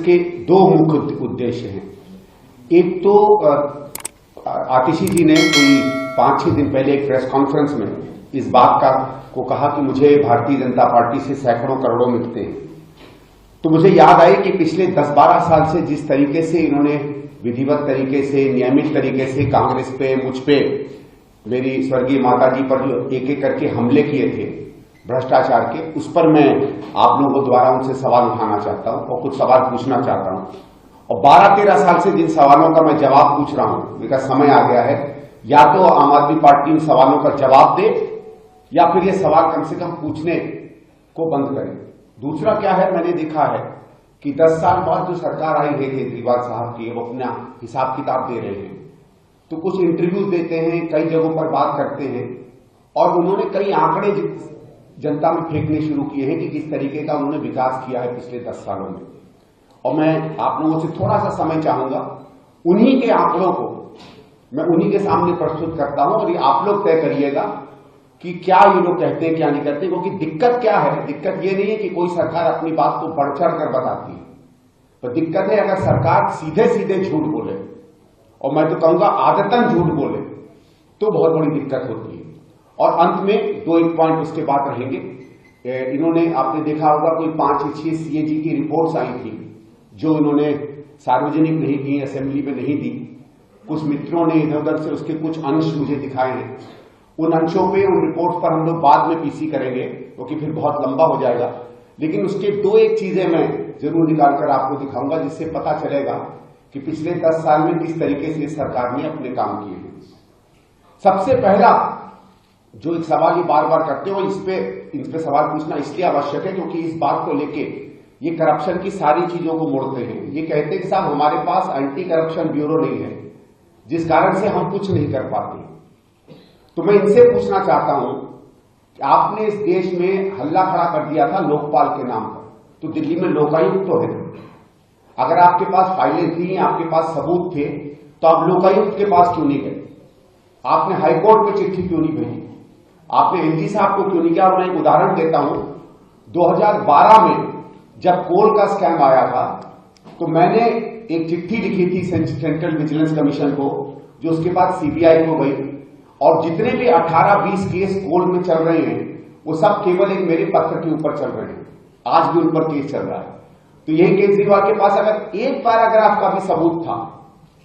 के दो मुख्य उद्देश्य हैं। एक तो आतिशी जी ने कोई 5-6 दिन पहले एक प्रेस कॉन्फ्रेंस में इस बात को कहा कि मुझे भारतीय जनता पार्टी से सैकड़ों करोड़ों मिलते हैं। तो मुझे याद आई कि पिछले 10-12 साल से जिस तरीके से इन्होंने विधिवत तरीके से, नियमित तरीके से कांग्रेस पे, मुझ पे, मेरी स्वर्गीय माता जी पर जो एक एक करके हमले किए थे भ्रष्टाचार के, उस पर मैं आप लोगों द्वारा उनसे सवाल उठाना चाहता हूं और कुछ सवाल पूछना चाहता हूं। और 12-13 साल से जिन सवालों का मैं जवाब पूछ रहा हूं, मेरा समय आ गया है, या तो आम आदमी पार्टी उन सवालों का जवाब दे या फिर ये सवाल कम से कम पूछने को बंद करे। दूसरा क्या है, मैंने देखा है कि 10 साल बाद जो सरकार आई है केजरीवाल साहब की, वो अपना हिसाब किताब दे रहे हैं, तो कुछ इंटरव्यू देते हैं, कई जगहों पर बात करते हैं और उन्होंने कई आंकड़े जनता में फेंकने शुरू किए हैं कि किस तरीके का उन्होंने विकास किया है पिछले 10 सालों में। और मैं आप लोगों से थोड़ा सा समय चाहूंगा, उन्हीं के आंकड़ों को मैं उन्हीं के सामने प्रस्तुत करता हूं और ये आप लोग तय करिएगा कि क्या ये लोग कहते हैं क्या नहीं कहते। क्योंकि दिक्कत क्या है, दिक्कत ये नहीं है कि कोई सरकार अपनी बात को बढ़ चढ़ कर बताती है, पर दिक्कत है अगर सरकार सीधे सीधे झूठ बोले, और मैं तो कहूंगा आदतन झूठ बोले, तो बहुत बड़ी दिक्कत होती है। और अंत में 2-1 पॉइंट उसके बाद रहेंगे। इन्होंने, आपने देखा होगा, कोई 5-6 सीएजी की रिपोर्ट्स आई थी जो इन्होंने सार्वजनिक नहीं की, असेंबली में नहीं दी। कुछ मित्रों ने इधर उधर से उसके कुछ अंश मुझे दिखाए हैं। उन अंशों पे, उन रिपोर्ट्स पर हम लोग बाद में पीसी करेंगे क्योंकि फिर बहुत लंबा हो जाएगा। लेकिन उसके 2-1 चीजें मैं जरूर निकालकर आपको दिखाऊंगा जिससे पता चलेगा कि पिछले 10 साल में किस तरीके से सरकार ने अपने काम किए हैं। सबसे पहला जो एक सवाल ये बार बार करते हो, इस पे सवाल पूछना इसलिए आवश्यक है क्योंकि इस बात को लेके ये करप्शन की सारी चीजों को मोड़ते हैं। ये कहते हैं कि साहब हमारे पास एंटी करप्शन ब्यूरो नहीं है, जिस कारण से हम कुछ नहीं कर पाते। तो मैं इनसे पूछना चाहता हूं कि आपने इस देश में हल्ला खड़ा कर दिया था लोकपाल के नाम पर, तो दिल्ली में लोकायुक्त तो है। अगर आपके पास फाइलें थी, आपके पास सबूत थे, तो आप लोकायुक्त के पास क्यों नहीं गए? आपने हाईकोर्ट में चिट्ठी क्यों नहीं भेजी? आपने एनजी साहब को क्यों नहीं किया? और मैं एक उदाहरण देता हूं, 2012 में जब कोल का स्कैम आया था तो मैंने एक चिट्ठी लिखी थी सेंट्रल विजिलेंस कमीशन को, जो उसके बाद सीबीआई को गई, और जितने भी 18-20 केस कोल में चल रहे हैं वो सब केवल एक मेरे पत्र के ऊपर चल रहे हैं। आज भी उन पर केस चल रहा है। तो यही केजरीवाल के पास अगर एक पैराग्राफ का भी सबूत था,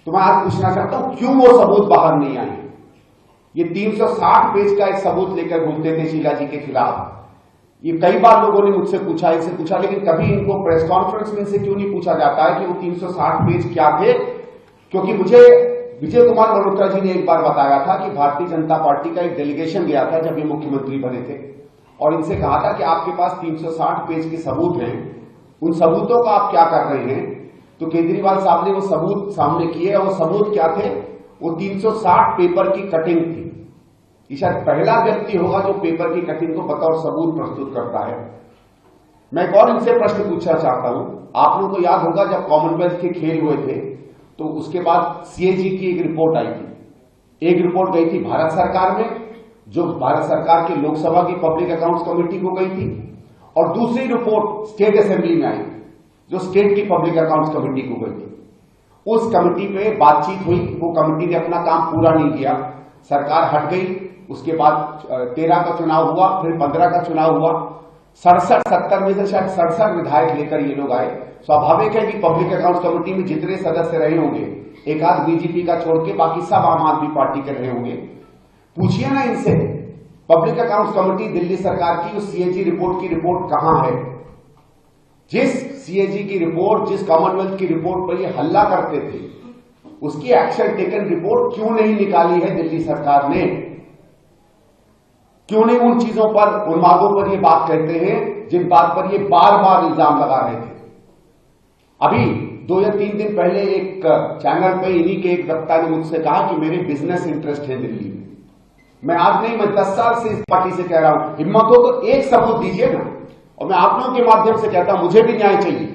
तो मैं आज पूछना चाहता हूं क्यों वो सबूत बाहर नहीं आए? ये 360 पेज का एक सबूत लेकर घूमते थे शीला जी के खिलाफ। ये कई बार लोगों ने मुझसे पूछा, इनसे पूछा, लेकिन कभी इनको प्रेस कॉन्फ्रेंस में इनसे क्यों नहीं पूछा जाता है कि वो 360 पेज क्या थे? क्योंकि मुझे विजय कुमार मल्होत्रा जी ने एक बार बताया था कि भारतीय जनता पार्टी का एक डेलीगेशन गया था जब ये मुख्यमंत्री बने थे, और इनसे कहा था कि आपके पास 360 पेज के सबूत हैं, उन सबूतों का आप क्या कर रहे हैं? तो केजरीवाल साहब ने वो सबूत सामने किए, और वो सबूत क्या थे? वो 360 पेपर की कटिंग थी। ये शायद पहला व्यक्ति होगा जो पेपर की कटिंग को बतौर सबूत प्रस्तुत करता है। मैं एक और इनसे प्रश्न पूछना चाहता हूं। आप लोगों को याद होगा जब कॉमनवेल्थ के खेल हुए थे तो उसके बाद सीएजी की एक रिपोर्ट आई थी। एक रिपोर्ट गई थी भारत सरकार में, जो भारत सरकार की लोकसभा की पब्लिक अकाउंट्स कमेटी को गई थी, और दूसरी रिपोर्ट स्टेट असेंबली में आई जो स्टेट की पब्लिक अकाउंट्स कमेटी को गई थी। उस कमेटी पे बातचीत हुई, वो कमेटी ने अपना काम पूरा नहीं किया, सरकार हट गई। उसके बाद 13 का चुनाव हुआ, फिर 15 का चुनाव हुआ। 67-70 में से शायद 67 विधायक लेकर ये लोग आए। स्वाभाविक है कि पब्लिक अकाउंट्स कमेटी में जितने सदस्य रहे होंगे, एक आध बीजेपी का छोड़ के बाकी सब आम आदमी पार्टी के रहे होंगे। पूछिए ना इनसे, पब्लिक अकाउंट्स कमेटी दिल्ली सरकार की उस सीएजी रिपोर्ट की रिपोर्ट कहां है? जिस सीएजी की रिपोर्ट, जिस कॉमनवेल्थ की रिपोर्ट पर ये हल्ला करते थे, उसकी एक्शन टेकन रिपोर्ट क्यों नहीं निकाली है दिल्ली सरकार ने? क्यों नहीं उन चीजों पर, उन मांगों पर ये बात कहते हैं जिन बात पर ये बार बार इल्जाम लगा रहे थे? अभी 2 या 3 दिन पहले एक चैनल पे इन्हीं के एक वक्ता ने मुझसे कहा कि मेरे बिजनेस इंटरेस्ट है दिल्ली में। मैं आज नहीं, मैं 10 साल से इस पार्टी से कह रहा हूं, हिम्मत हो तो एक सबूत दीजिए ना। और मैं आप लोगों के माध्यम से कहता हूं, मुझे भी न्याय चाहिए,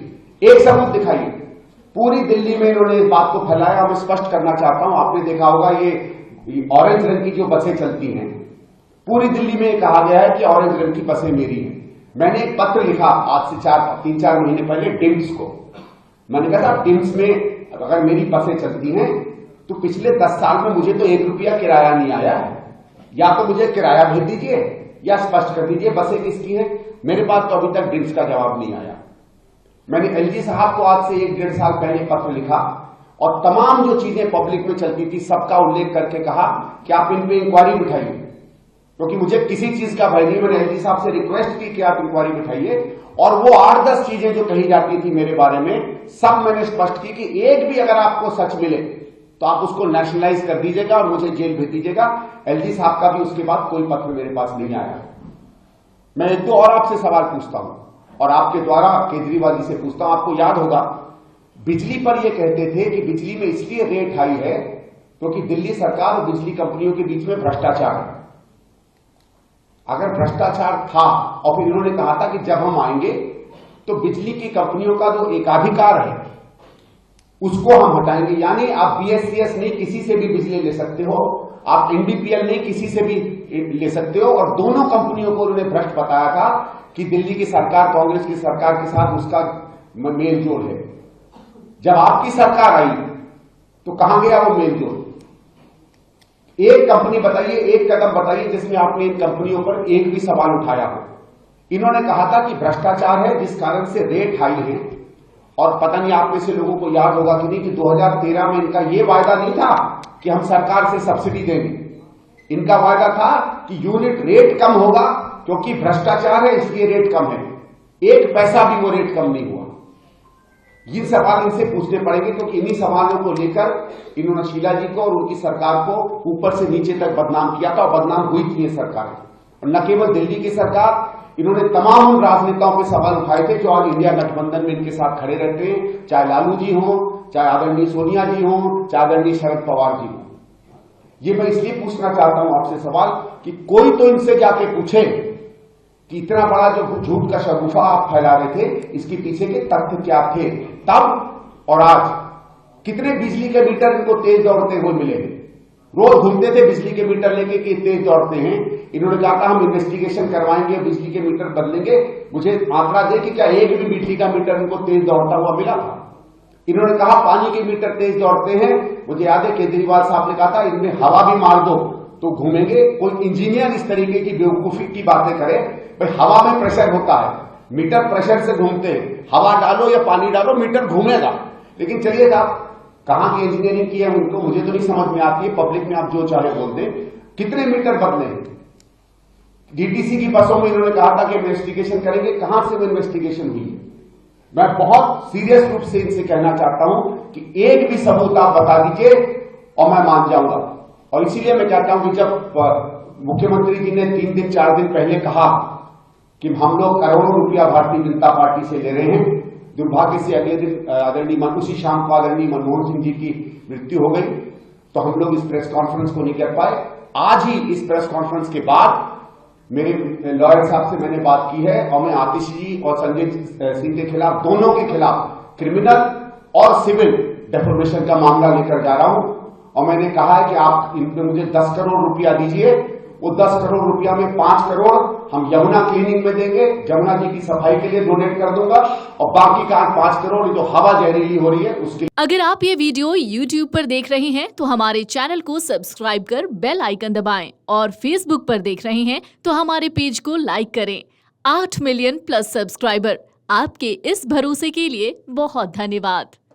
एक सबूत दिखाइए। पूरी दिल्ली में इन्होंने इस बात को फैलाया। मैं स्पष्ट करना चाहता हूं, आपने देखा होगा ये ऑरेंज रंग की जो बसें चलती हैं, पूरी दिल्ली में कहा गया है कि ऑरेंज रंग की बसें मेरी हैं। मैंने एक पत्र लिखा आज से 3-4 महीने पहले डिम्स को, मैंने कहा साहब टिम्स में अगर मेरी बसें चलती हैं तो पिछले 10 साल में मुझे तो 1 रुपया किराया नहीं आया है, या तो मुझे किराया भेज दीजिए या स्पष्ट कर दीजिए बसें किसकी हैं। मेरे पास तो अभी तक टिम्स का जवाब नहीं आया। मैंने एलजी साहब को आज से 1-1.5 साल पहले पत्र लिखा और तमाम जो चीजें पब्लिक में चलती थी सबका उल्लेख करके कहा कि आप इन पे इंक्वायरी बिठाइए, क्योंकि मुझे किसी चीज का भय नहीं। मैंने एलजी साहब से रिक्वेस्ट की कि आप इंक्वायरी बिठाइए और वो 8-10 चीजें जो कही जाती थी मेरे बारे में सब मैंने स्पष्ट की कि एक भी अगर आपको सच मिले तो आप उसको नेशनलाइज कर दीजिएगा और मुझे जेल भेज दीजिएगा। एलजी साहब का भी उसके बाद कोई पत्र मेरे पास नहीं आया। मैं 1-2 और आपसे सवाल पूछता हूं और आपके द्वारा केजरीवाल जी से पूछता हूं। आपको याद होगा बिजली पर यह कहते थे कि बिजली में इसलिए रेट हाई है क्योंकि दिल्ली सरकार और बिजली कंपनियों के बीच में भ्रष्टाचार है। अगर भ्रष्टाचार था और फिर इन्होंने कहा था कि जब हम आएंगे तो बिजली की कंपनियों का जो एकाधिकार है उसको हम हटाएंगे, यानी आप बीएससीएस नहीं किसी से भी बिजली ले सकते हो, आप एनडीपीएल नहीं किसी से भी ले सकते हो। और दोनों कंपनियों को उन्होंने भ्रष्ट बताया था कि दिल्ली की सरकार कांग्रेस की सरकार के साथ उसका मेल जोल है। जब आपकी सरकार आई तो कहां गया वो मेल जोल? एक कंपनी बताइए, एक कदम बताइए जिसमें आपने इन कंपनियों पर एक भी सवाल उठाया हो। इन्होंने कहा था कि भ्रष्टाचार है जिस कारण से रेट हाई है, और पता नहीं आप में से लोगों को याद होगा कि नहीं कि 2013 में इनका यह वायदा नहीं था कि हम सरकार से सब्सिडी देंगे। इनका वायदा था कि यूनिट रेट कम होगा क्योंकि भ्रष्टाचार है इसलिए रेट कम है। 1 पैसा भी वो रेट कम नहीं हुआ। ये सवाल इनसे पूछने पड़ेंगे क्योंकि इन्हीं सवालों को लेकर इन्होंने शीला जी को और उनकी सरकार को ऊपर से नीचे तक बदनाम किया था और बदनाम हुई थी ये सरकार। और न केवल दिल्ली की सरकार, इन्होंने तमाम उन राजनेताओं पे सवाल उठाए थे जो आज इंडिया गठबंधन में इनके साथ खड़े रहते हैं, चाहे लालू जी हों, चाहे आदरणीय सोनिया जी हों, चाहे आदरणीय शरद पवार जी हों। ये मैं इसलिए पूछना चाहता हूं आपसे सवाल कि कोई तो इनसे जाके पूछे कि इतना बड़ा जो झूठ का शगुफा आप फैला रहे थे इसके पीछे के तथ्य क्या थे तब और आज। कितने बिजली के मीटर इनको तेज दौड़ते हुए मिले? रोज घूमते थे बिजली के मीटर लेके कि तेज दौड़ते हैं। इन्होंने कहा था हम इन्वेस्टिगेशन करवाएंगे, बिजली के मीटर बदलेंगे। मुझे आंकड़ा दे कि क्या एक भी बिजली का मीटर इनको तेज दौड़ता हुआ मिला था? इन्होंने कहा पानी के मीटर तेज दौड़ते हैं। मुझे याद है केजरीवाल साहब ने कहा था इनमें हवा भी मार दो तो घूमेंगे। कोई इंजीनियर इस तरीके की बेवकूफी की बातें करे? भाई हवा में प्रेशर होता है, मीटर प्रेशर से घूमते हैं, हवा डालो या पानी डालो मीटर घूमेगा। लेकिन चलिए साहब कहां की इंजीनियरिंग की है उनको मुझे तो नहीं समझ में आती है। पब्लिक में आप जो चाहे बोल दें। कितने मीटर बदले? डीटीसी की बसों में इन्होंने कहा था कि इन्वेस्टिगेशन करेंगे, कहां से वो इन्वेस्टिगेशन हुई? मैं बहुत सीरियस रूप से इनसे कहना चाहता हूं कि एक भी सबूत आप बता दीजिए और मैं मान जाऊंगा। और इसीलिए मैं कहता हूं कि जब मुख्यमंत्री जी ने 3 दिन 4 दिन पहले कहा कि हम लोग करोड़ों रुपया भारतीय जनता पार्टी से ले रहे हैं, दुर्भाग्य से अगले दिन आदरणीय उसी शाम को आदरणीय मनमोहन सिंह जी की मृत्यु हो गई, तो हम लोग इस प्रेस कॉन्फ्रेंस को नहीं कर पाए। आज ही इस प्रेस कॉन्फ्रेंस के बाद मेरे लॉयर साहब से मैंने बात की है और मैं आतिश जी और संजय सिंह के खिलाफ, दोनों के खिलाफ क्रिमिनल और सिविल डेफोमेशन का मामला लेकर जा रहा हूं। और मैंने कहा है कि आप इन पे मुझे 10 करोड़ रुपया दीजिए। वो 10 करोड़ रुपया में 5 करोड़ हम यमुना क्लीनिंग में देंगे, यमुना जी की सफाई के लिए डोनेट कर दूंगा, और बाकी का 5 करोड़ जो हवा जहरीली हो रही है उसके। अगर आप ये वीडियो YouTube पर देख रहे हैं तो हमारे चैनल को सब्सक्राइब कर बेल आइकन दबाएं, और Facebook पर देख रहे हैं तो हमारे पेज को लाइक करें। 8 मिलियन प्लस सब्सक्राइबर, आपके इस भरोसे के लिए बहुत धन्यवाद।